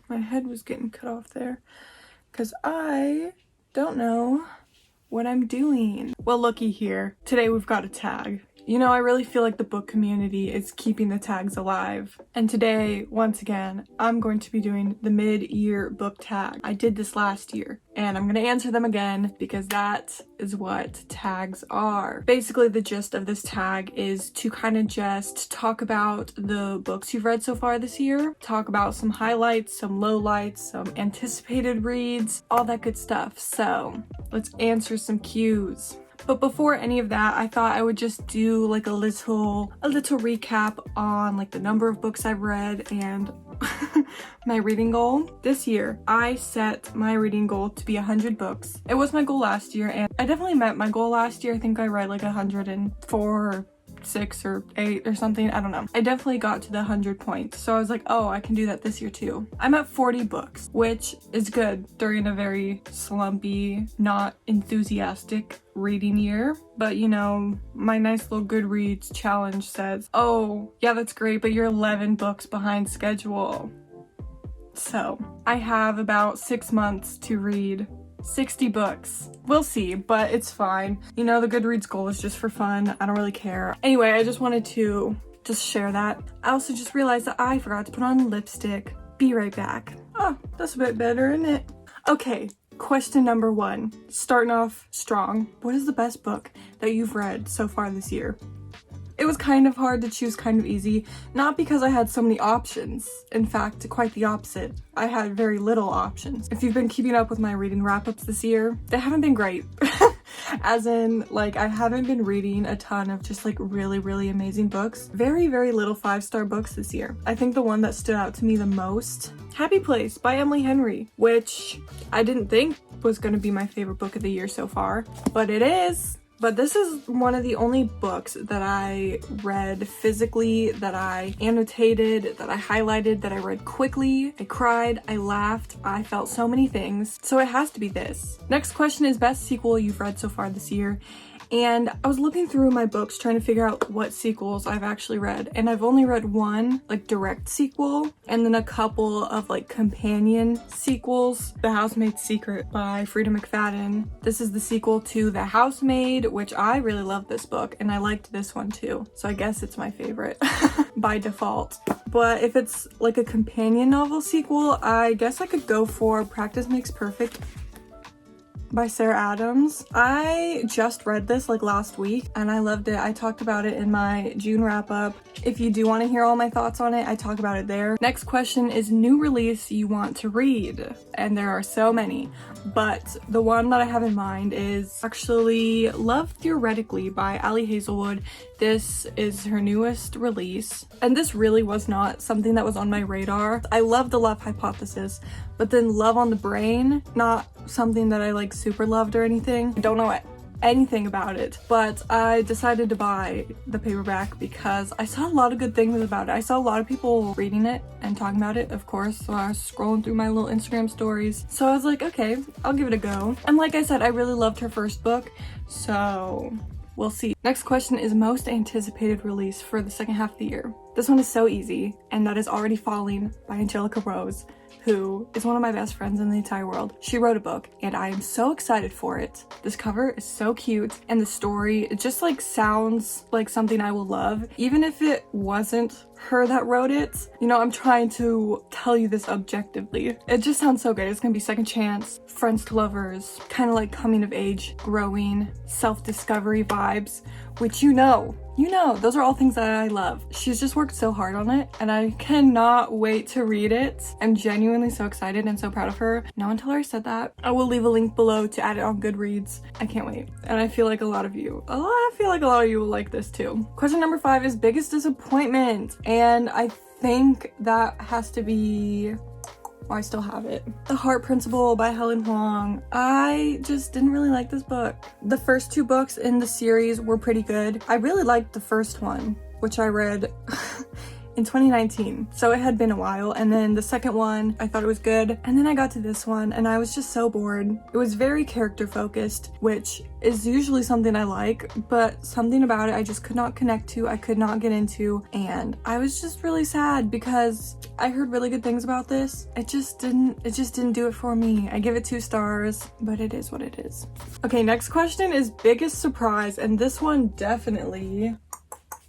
My head was getting cut off there because I don't know what I'm doing. Well, looky here. Today we've got a tag. You know, I really feel like the book community is keeping the tags alive. And today, once again, I'm going to be doing the mid-year book tag. I did this last year, and I'm gonna answer them again because that is what tags are. Basically, the gist of this tag is to kind of just talk about the books you've read so far this year, talk about some highlights, some lowlights, some anticipated reads, all that good stuff. So let's answer some cues. But before any of that, I thought I would just do like a little recap on like the number of books I've read and my reading goal. This year, I set my reading goal to be 100 books. It was my goal last year, and I definitely met my goal last year. I think I read like 104 or 6 or 8 or something, I don't know. I definitely got to the 100 points, so I was like, oh, I can do that this year too. I'm at 40 books, which is good during a very slumpy, not enthusiastic reading year. But you know, my nice little Goodreads challenge says, oh yeah, that's great, but you're 11 books behind schedule. So I have about 6 months to read 60 books. We'll see, but it's fine. You know, the Goodreads goal is just for fun. I don't really care. Anyway, I just wanted to just share that. I also just realized that I forgot to put on lipstick. Be right back. Oh, that's a bit better, isn't it? Okay, question number 1. Starting off strong. What is the best book that you've read so far this year? It was kind of hard to choose, kind of easy, not because I had so many options. In fact, quite the opposite. I had very little options. If you've been keeping up with my reading wrap-ups this year, they haven't been great. As in, like, I haven't been reading a ton of just like really amazing books. Very little 5-star books this year. I think the one that stood out to me the most, Happy Place by Emily Henry, which I didn't think was going to be my favorite book of the year so far, but it is. But this is one of the only books that I read physically, that I annotated, that I highlighted, that I read quickly. I cried, I laughed, I felt so many things. So it has to be this. Next question is best sequel you've read so far this year. And I was looking through my books trying to figure out what sequels I've actually read. And I've only read one like direct sequel and then a couple of like companion sequels. The Housemaid's Secret by Frida McFadden. This is the sequel to The Housemaid, which I really love this book and I liked this one too. So I guess it's my favorite by default. But if it's like a companion novel sequel, I guess I could go for Practice Makes Perfect by Sarah Adams. I just read this like last week and I loved it. I talked about it in my June wrap up. If you do want to hear all my thoughts on it, I talk about it there. Next question is new release you want to read. And there are so many, but the one that I have in mind is actually Love Theoretically by Ali Hazelwood. This is her newest release, and this really was not something that was on my radar. I love The Love Hypothesis, but then Love on the Brain, not something that I like super loved or anything. I don't know anything about it, but I decided to buy the paperback because I saw a lot of good things about it. I saw a lot of people reading it and talking about it, of course, so I was scrolling through my little Instagram stories. So I was like, okay, I'll give it a go. And like I said, I really loved her first book, so we'll see. Next question is most anticipated release for the second half of the year. This one is so easy, and that is Already Falling by Angelica Rose, who is one of my best friends in the entire world. She wrote a book and I am so excited for it. This cover is so cute and the story, it just like sounds like something I will love. Even if it wasn't her that wrote it, you know, I'm trying to tell you this objectively. It just sounds so good. It's gonna be second chance, friends to lovers, kind of like coming of age, growing, self-discovery vibes, which you know, those are all things that I love. She's just worked so hard on it and I cannot wait to read it. I'm genuinely so excited and so proud of her. No one tell her I said that. I will leave a link below to add it on Goodreads. I can't wait. And I feel like a lot of you will like this too. Question number 5 is biggest disappointment. And I think that has to be, I still have it, The Heart Principle by Helen Huang. I just didn't really like this book. The first 2 books in the series were pretty good. I really liked the first one, which I read in 2019. So it had been a while. And then the second one, I thought it was good. And then I got to this one and I was just so bored. It was very character focused, which is usually something I like, but something about it I just could not connect to, I could not get into, and I was just really sad because I heard really good things about this. It just didn't do it for me. I give it 2 stars, but it is what it is. Okay, next question is biggest surprise, and this one definitely,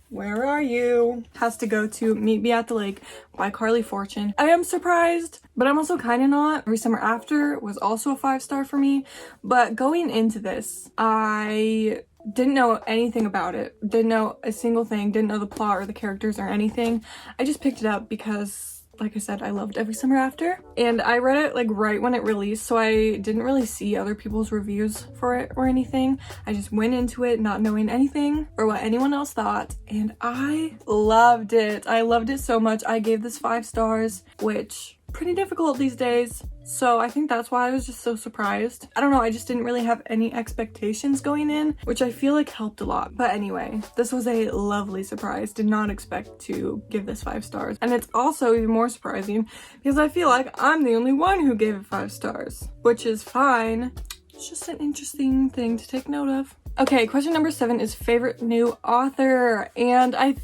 where are you? Has to go to Meet Me at the Lake by Carly Fortune. I am surprised, but I'm also kind of not. Every Summer After was also a 5-star for me, but going into this, I didn't know anything about it. Didn't know a single thing, didn't know the plot or the characters or anything. I just picked it up because, like I said, I loved Every Summer After, and I read it like right when it released, so I didn't really see other people's reviews for it or anything. I just went into it not knowing anything or what anyone else thought, and I loved it. I loved it so much. I gave this 5 stars, which pretty difficult these days, so I think that's why I was just so surprised. I don't know, I just didn't really have any expectations going in, which I feel like helped a lot. But anyway, this was a lovely surprise. Did not expect to give this 5 stars, and it's also even more surprising because I feel like I'm the only one who gave it 5 stars, which is fine. It's just an interesting thing to take note of. Okay, question number 7 is favorite new author, and I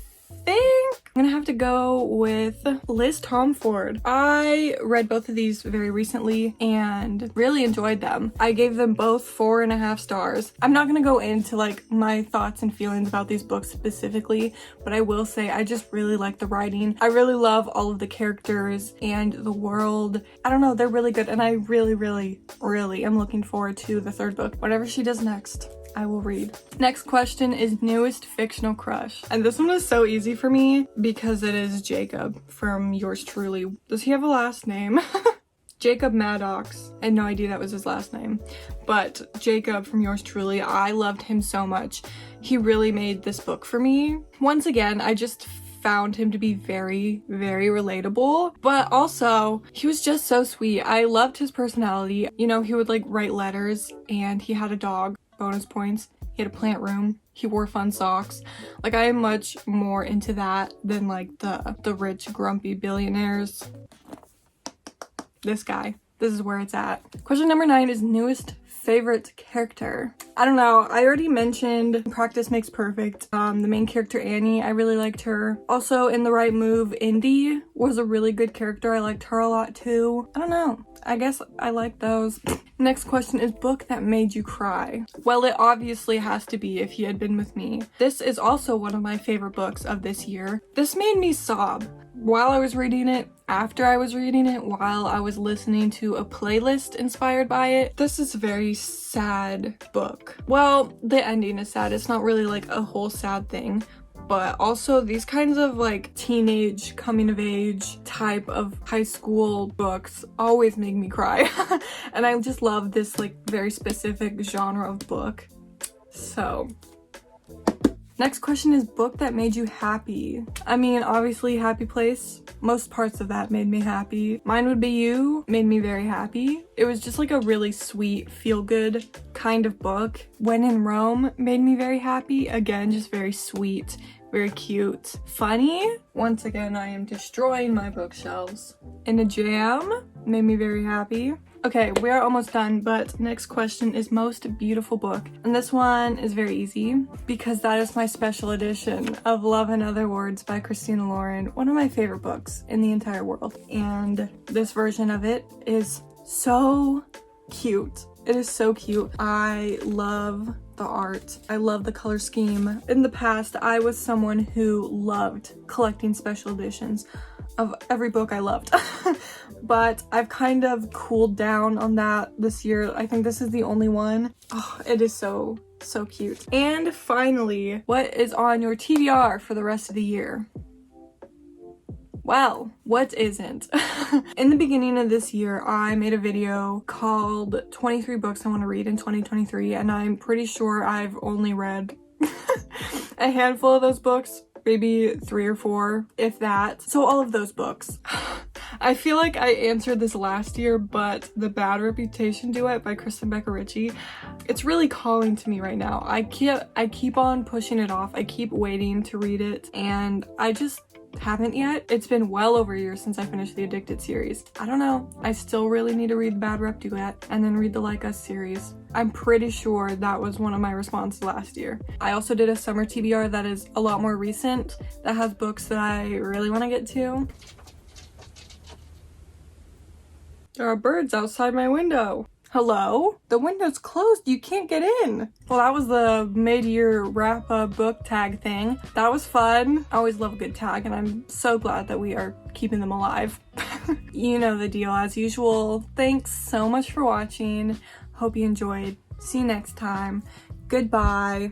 think I'm gonna have to go with Liz Tomford. I read both of these very recently and really enjoyed them. I gave them both 4.5 stars. I'm not gonna go into like my thoughts and feelings about these books specifically, but I will say I just really like the writing. I really love all of the characters and the world. I don't know, they're really good, and I really am looking forward to the 3rd book. Whatever she does next, I will read. Next question is newest fictional crush. And this one was so easy for me because it is Jacob from Yours Truly. Does he have a last name? Jacob Maddox. I had no idea that was his last name. But Jacob from Yours Truly, I loved him so much. He really made this book for me. Once again, I just found him to be very relatable, but also he was just so sweet. I loved his personality. You know, he would like write letters, and he had a dog. Bonus points. He had a plant room. He wore fun socks. Like, I am much more into that than like the rich grumpy billionaires. This guy. This is where it's at. Question number 9 is newest favorite character. I don't know, I already mentioned Practice Makes Perfect. The main character Annie, I really liked her. Also in The Right Move, Indy was a really good character. I liked her a lot too. I don't know, I guess I like those. Next question is book that made you cry. Well, it obviously has to be If You Had Been With Me. This is also one of my favorite books of this year. This made me sob while I was reading it, after I was reading it, while I was listening to a playlist inspired by it. This is a very sad book. Well, the ending is sad. It's not really like a whole sad thing, but also these kinds of like teenage coming of age type of high school books always make me cry. And I just love this like very specific genre of book. So next question is book that made you happy. I mean, obviously Happy Place. Most parts of that made me happy. Mine Would Be You made me very happy. It was just like a really sweet, feel-good kind of book. When in Rome made me very happy. Again, just very sweet, very cute. Funny. Once again, I am destroying my bookshelves. In a Jam made me very happy. Okay, we are almost done, but next question is most beautiful book. And this one is very easy because that is my special edition of Love and Other Words by Christina Lauren, one of my favorite books in the entire world. And this version of it is so cute. It is so cute. I love the art. I love the color scheme. In the past, I was someone who loved collecting special editions of every book I loved. But I've kind of cooled down on that this year. I think this is the only one. Oh, it is so cute. And finally, what is on your TBR for the rest of the year? Well, what isn't? In the beginning of this year, I made a video called 23 books I want to read in 2023, and I'm pretty sure I've only read a handful of those books, maybe 3 or 4, if that. So all of those books. I feel like I answered this last year, but The Bad Reputation Duet by Kristen Becker Ritchie, it's really calling to me right now. I keep on pushing it off. I keep waiting to read it, and I just haven't yet. It's been well over a year since I finished the Addicted series. I don't know. I still really need to read Bad Rep Duet and then read the Like Us series. I'm pretty sure that was one of my responses last year. I also did a summer TBR that is a lot more recent that has books that I really want to get to. There are birds outside my window. Hello? The window's closed. You can't get in. Well, that was the mid-year wrap-up book tag thing. That was fun. I always love a good tag, and I'm so glad that we are keeping them alive. You know the deal as usual. Thanks so much for watching. Hope you enjoyed. See you next time. Goodbye.